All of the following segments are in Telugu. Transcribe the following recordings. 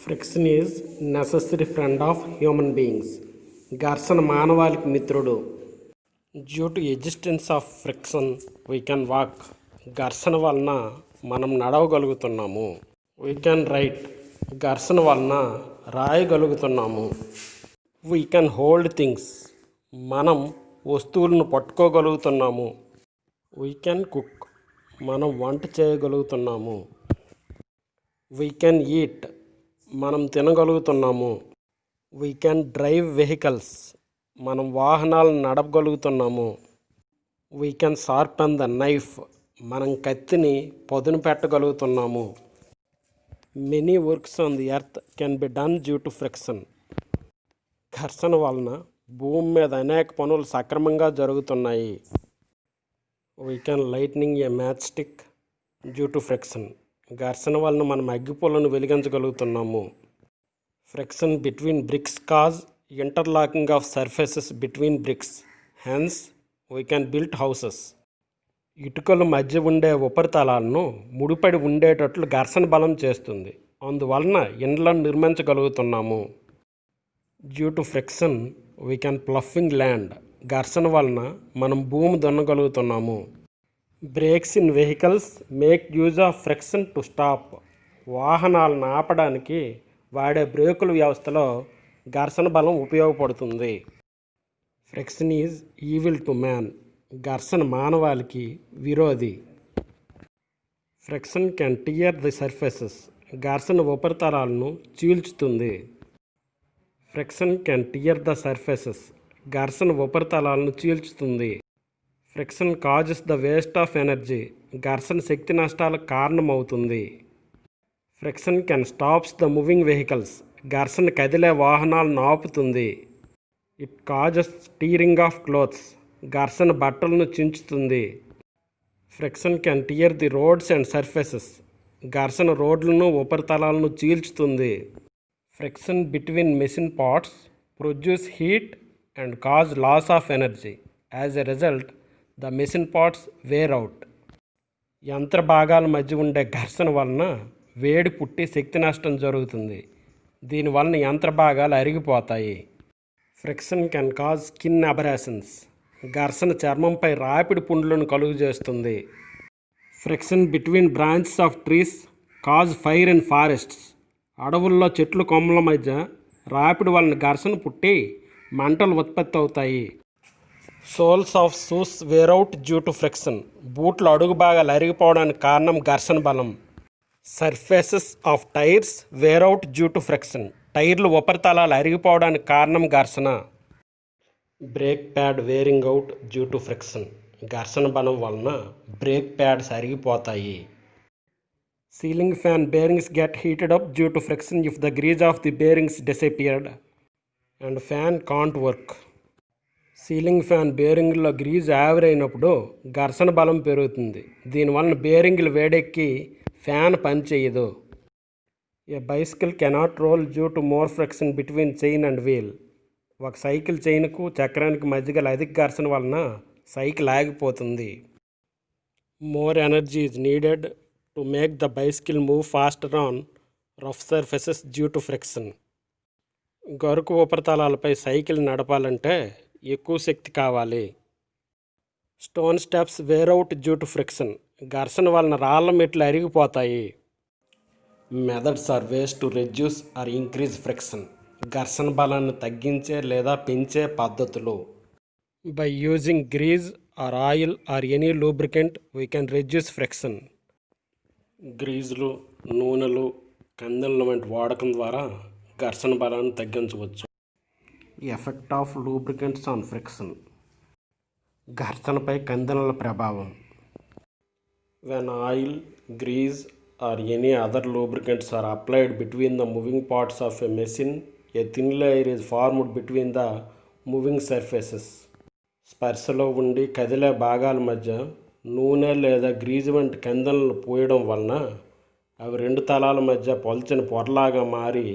Friction is necessary friend of human beings. ఘర్షణ మానవాళికి మిత్రుడు. Due to existence of friction we can walk. ఘర్షణ వలన మనం నడవగలుగుతున్నాము. We can write. ఘర్షణ వలన రాయగలుగుతున్నాము. We can hold things. మనం వస్తువులను పట్టుకోగలుగుతున్నాము. We can cook. మనం వంట చేయగలుగుతున్నాము. We can eat. మనం తినగలుగుతున్నాము. We can drive vehicles. మనం వాహనాలను నడపగలుగుతున్నాము. We can sharpen the knife. మనం కత్తిని పదును పెట్టగలుగుతున్నాము. Many works on the earth can be done due to friction. ఘర్షణ వలన భూమి మీద అనేక పనులు సక్రమంగా జరుగుతున్నాయి. We can lightning a match stick due to friction. ఘర్షణ వలన మనం అగ్గిపుల్లను వెలిగించగలుగుతున్నాము. Friction between bricks cause interlocking of surfaces between bricks. Hence we can build houses. ఇటుకల మధ్య ఉండే ఉపరితలాలను ముడిపడి ఉండేటట్లు ఘర్షణ బలం చేస్తుంది. అందువలన ఇండ్లను నిర్మించగలుగుతున్నాము. Due to friction we can ploughing land. ఘర్షణ వలన మనం భూమి దున్నగలుగుతున్నాము. Brakes in vehicles make use of friction to stop. వాహనాలను ఆపడానికి వాడే బ్రేకుల వ్యవస్థలో ఘర్షణ బలం ఉపయోగపడుతుంది. Friction is evil to man. ఘర్షణ మానవాళికి విరోధి. Friction can tear the surfaces. ఘర్షణ ఉపరితలాలను చీల్చుతుంది. Friction can tear the surfaces. ఘర్షణ ఉపరితలాలను చీల్చుతుంది. Friction causes the waste of energy. ఘర్షణ శక్తి నష్టాలకు కారణమవుతుంది. Friction can stops the moving vehicles. ఘర్షణ కదిలే వాహనాలను ఆపుతుంది. It causes tearing of clothes. ఘర్షణ బట్టలను చించుతుంది. Friction can tear the roads and surfaces. ఘర్షణ రోడ్లను ఉపరితలాలను చీల్చుతుంది. Friction between machine parts produce heat and cause loss of energy. As a result the machine parts wear out. యంత్ర భాగాల మధ్య ఉండే ఘర్షణ వలన వేడి పుట్టి శక్తి నష్టం జరుగుతుంది. దీనివలన యంత్ర భాగాలు అరిగిపోతాయి. Friction can cause skin abrasions. ఘర్షణ చర్మంపై రాపిడి పుండ్లను కలుగు చేస్తుంది. Friction between branches of trees cause fire in forests. అడవుల్లో చెట్లు కొమ్మల మధ్య రాపిడి వలన ఘర్షణ పుట్టి మంటలు ఉత్పత్తి అవుతాయి. Soles of shoes wear out due to friction. బూట్లు అడుగు భాగాలు అరిగిపోవడానికి కారణం ఘర్షణ బలం. Surfaces of tyres wear out due to friction. టైర్లు ఉపరితలాలు అరిగిపోవడానికి కారణం ఘర్షణ. Brake pad wearing out due to friction. ఘర్షణ బలం వలన బ్రేక్ ప్యాడ్స్ అరిగిపోతాయి. Ceiling fan bearings get heated up due to friction if the grease of the bearings disappeared and fan can't work. Ceiling fan బేరింగ్లో గ్రీజ్ ఆవిరైనప్పుడు ఘర్షణ బలం పెరుగుతుంది. దీనివలన బేరింగ్లు వేడెక్కి ఫ్యాన్ పనిచేయదు. A bicycle cannot roll due to more friction between chain and wheel. ఒక సైకిల్ చైన్కు చక్రానికి మధ్య గల అధిక ఘర్షణ వలన సైకిల్ ఆగిపోతుంది. More energy is needed to make the bicycle move faster on rough surfaces due to friction. గరుకు ఉపరితలాలపై సైకిల్ నడపాలంటే ఎక్కువ శక్తి కావాలి. Stone steps wear out due to friction. ఘర్షణ వలన రాళ్ళ మెట్లు అరిగిపోతాయి. Methods or ways to reduce or increase friction. ఘర్షణ బలాన్ని తగ్గించే లేదా పెంచే పద్ధతులు. By using grease or oil or any lubricant we can reduce friction. గ్రీజులు, నూనెలు, కందెనలు వంటి వాడకం ద్వారా ఘర్షణ బలాన్ని తగ్గించవచ్చు. Effect of lubricants on friction. ఘర్షణపై కందెనల ప్రభావం. When oil, grease or any other lubricants are applied between the moving parts of a machine, a thin layer is formed between the moving surfaces. స్పర్శలో ఉండి కదిలే భాగాల మధ్య నూనె లేదా గ్రీజ్ వంటి కందెనలు పోయడం వలన అవి రెండు తలాల మధ్య పల్చని పొరలాగా మారి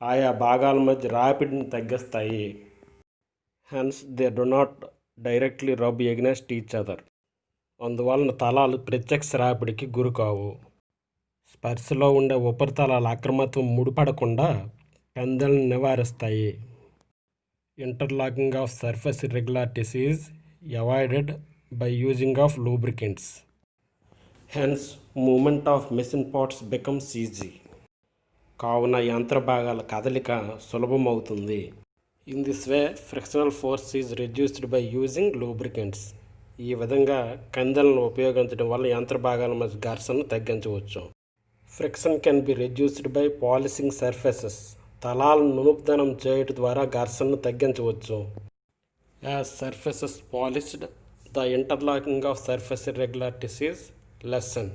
ఆయా భాగాల మధ్య రాపిడిని తగ్గిస్తాయి. Hence they do not directly rub against each other. అందువలన తలాలు ప్రత్యక్ష రాపిడికి గురికావు. స్పర్శలో ఉండే ఉపరితలాల అక్రమత్వం ముడిపడకుండా పెందలను నివారిస్తాయి. Interlocking of surface irregularities is avoided by using of lubricants. Hence moment of machine parts becomes easy. కావున యంత్ర భాగాల కదలిక సులభమవుతుంది. In this way frictional force is reduced by using lubricants. ఈ విధంగా కందెలను ఉపయోగించడం వల్ల యంత్ర భాగాల మధ్య ఘర్షణను తగ్గించవచ్చు. Friction can be reduced by polishing surfaces. తలాలను నునుపుదనం చేయడం ద్వారా ఘర్షణను తగ్గించవచ్చు. As surfaces polished, the interlocking of surface irregularities is lessen.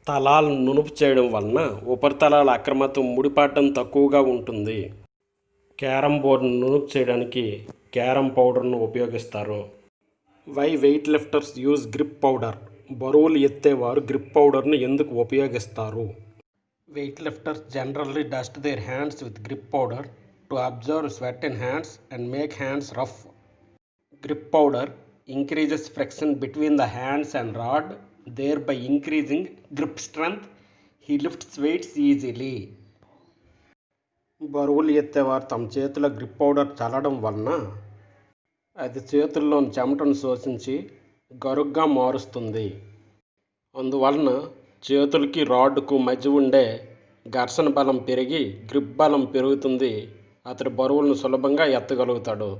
తలాలను నునుపు చేయడం వలన ఉపరితలాల అక్రమత్వం ముడిపడటం తక్కువగా ఉంటుంది. క్యారమ్ బోర్డును నునుపు చేయడానికి క్యారమ్ పౌడర్ను ఉపయోగిస్తారు. Why weight lifters use grip powder. బరువులు ఎత్తేవారు గ్రిప్ పౌడర్ను ఎందుకు ఉపయోగిస్తారు? Weight lifters generally dust their hands with grip powder to absorb sweat in hands and make hands rough. Grip powder increases friction between the hands and rod, thereby increasing grip strength. He lifts weights easily. బరువులు ఎత్తేవారు తమ చేతిలో గ్రిప్ పౌడర్ చల్లడం వలన అది చేతుల్లోని చెమటను శోషించి గరుగ్గా మారుస్తుంది. అందువలన చేతులకి రాడ్కు మధ్య ఉండే ఘర్షణ బలం పెరిగి గ్రిప్ బలం పెరుగుతుంది. అతడి బరువులను సులభంగా ఎత్తగలుగుతాడు.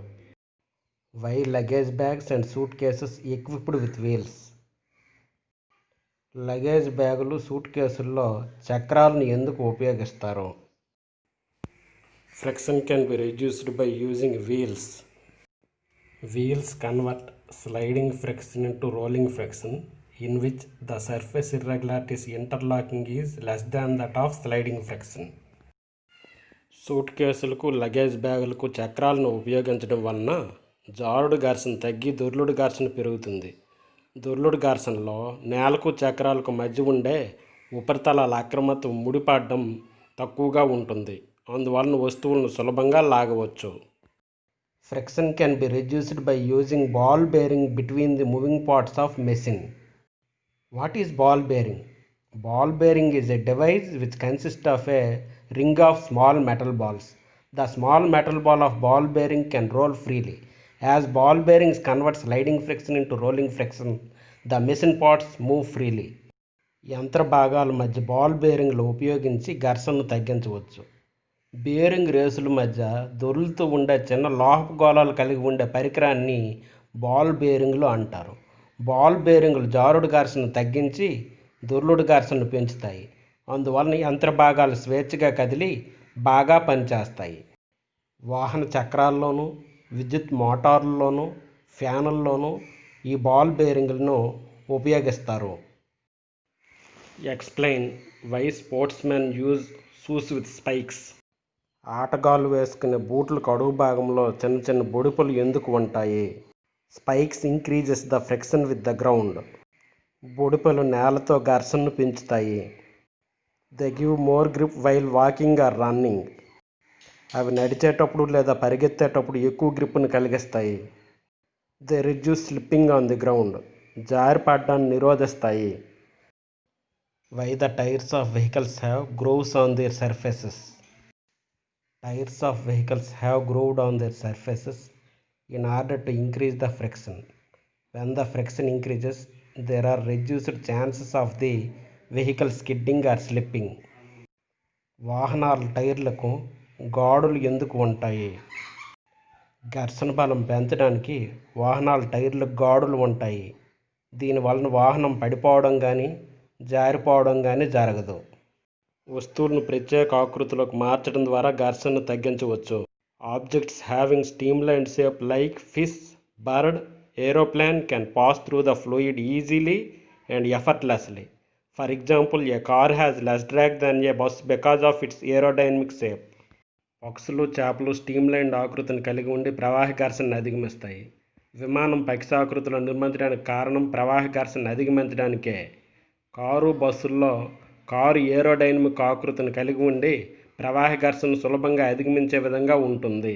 Why luggage bags and suitcases equipped with wheels. Luggage బ్యాగులు సూట్ కేసుల్లో చక్రాలను ఎందుకు ఉపయోగిస్తారు? Friction can be reduced by using wheels. Wheels convert sliding friction into rolling friction, in which the surface irregularities interlocking is less than that of sliding friction. Suit కేసులకు లగేజ్ బ్యాగులకు చక్రాలను ఉపయోగించడం వలన జారుడు ఘర్షణ తగ్గి దొర్లుడు ఘర్షణ పెరుగుతుంది. దొర్లుడు ఘర్షణలో నేలకు చక్రాలకు మధ్య ఉండే ఉపరితలాల అక్రమత్వం ముడిపడడం తక్కువగా ఉంటుంది. అందువలన వస్తువులను సులభంగా లాగవచ్చు. Friction can be reduced by using ball bearing between the moving parts of machine. What is ball bearing? Ball bearing is a device which consists of a ring of small metal balls. The small metal ball of ball bearing can roll freely. As ball bearings convert sliding friction into rolling friction, the machine parts move freely. యంత్ర భాగాల మధ్య బాల్ బేరింగ్లు ఉపయోగించి ఘర్షణను తగ్గించవచ్చు. బేరింగ్ రేసుల మధ్య దొర్లుతూ ఉండే చిన్న లోహపు గోళాలు కలిగి ఉండే పరికరాన్ని బాల్ బేరింగ్లు అంటారు. బాల్ బేరింగులు జారుడు ఘర్షణను తగ్గించి దొర్లుడు ఘర్షణను పెంచుతాయి. అందువలన యంత్ర భాగాలు స్వేచ్ఛగా కదిలి బాగా పనిచేస్తాయి. వాహన చక్రాల్లోనూ విద్యుత్ మోటార్లలోనూ ఫ్యానుల్లోనూ ఈ బాల్ బేరింగులను ఉపయోగిస్తారు. Explain why sportsmen use shoes with spikes. ఆటగాళ్ళు వేసుకునే బూట్లకు అడుగు భాగంలో చిన్న చిన్న బొడిపులు ఎందుకు ఉంటాయి? Spikes increases the friction with the ground. బొడిపలు నేలతో ఘర్షణను పెంచుతాయి. They give more grip while walking or running. అవి నడిచేటప్పుడు లేదా పరిగెత్తేటప్పుడు ఎక్కువ గ్రిప్ను కలిగిస్తాయి. They reduce slipping on the ground. జారి పడ్డాన్ని నిరోధిస్తాయి. Why the tyres of vehicles have grooves on their surfaces. Tyres of vehicles have grooved on their surfaces in order to increase the friction. When the friction increases, there are reduced chances of the vehicle skidding or slipping. వాహనాల టైర్లకు గాడులు ఎందుకు ఉంటాయి? ఘర్షణ బలం పెంచడానికి వాహనాల టైర్లకు గాడులు ఉంటాయి. దీనివలన వాహనం పడిపోవడం కానీ జారిపోవడం కానీ జరగదు. వస్తువులను ప్రత్యేక ఆకృతిలోకి మార్చడం ద్వారా ఘర్షణను తగ్గించవచ్చు. Objects having streamlined shape like fish, bird, aeroplane can pass through the fluid easily and effortlessly. For example, a car has less drag than a bus because of its aerodynamic shape. పక్షులు చేపలు స్ట్రీమ్లైన్డ్ ఆకృతిని కలిగి ఉండి ప్రవాహ ఘర్షణను అధిగమిస్తాయి. విమానం పక్షాకృతిలో నిర్మించడానికి కారణం ప్రవాహ ఘర్షణను అధిగమించడానికే. కారు బస్సుల్లో కారు ఏరోడైనమిక్ ఆకృతిని కలిగి ఉండి ప్రవాహ ఘర్షణను సులభంగా అధిగమించే విధంగా ఉంటుంది.